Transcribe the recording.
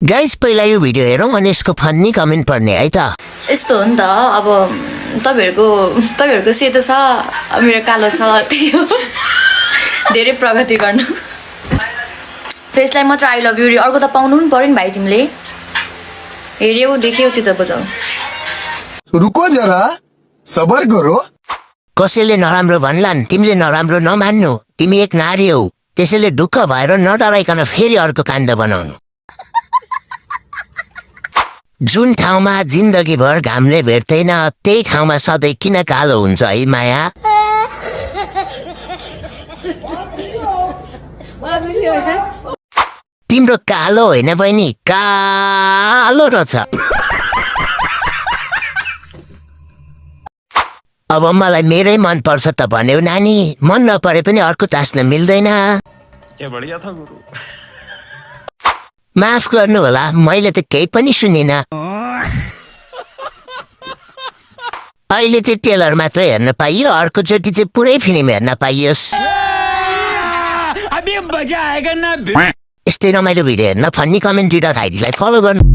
Guys पहिला यो video हेरौँ अनि यसको फन्नी कमेन्ट पढ्ने है त। यस्तो हो नि त अब तपाईहरुको सेतो छ मेरो कालो छ त्यही हो धेरै प्रगति गर्न फेसलाई मात्र आई लभ यु रे अर्को त पाउनु पनि पर्यो नि भाइ तिमीले हेर्यौ देख्यौ त्यो त बुझाउ रुको जरा सबर करो कसैले नराम्रो भन्लान् तिमीले नराम्रो नमान्नु तिमी एक नारी हौ त्यसैले ढुक्क भएर नडराइकन फेरि अर्को काण्ड बनाउनु जुन ठाउँमा जिन्दगीभर घामले भेट्दैन त्यही ठाउँमा सधैँ किन कालो हुन्छ है माया तिम्रो कालो होइन बहिनी कालो रहेछ अब मलाई मेरै मन पर्छ त भन्यौ नानी मन नपरे पनि अर्को टास्न मिल्दैन माफ गर्नु होला मैले त केही पनि सुनिन अहिले चाहिँ टेलर मात्र हेर्न पाइयो अर्कोचोटि चाहिँ पुरै फिल्म हेर्न पाइयोस् यस्तै रमाइलो भिडियो हेर्न फन्नी कमेन्ट दिँदा खाइदिलाई फलो गर्नु।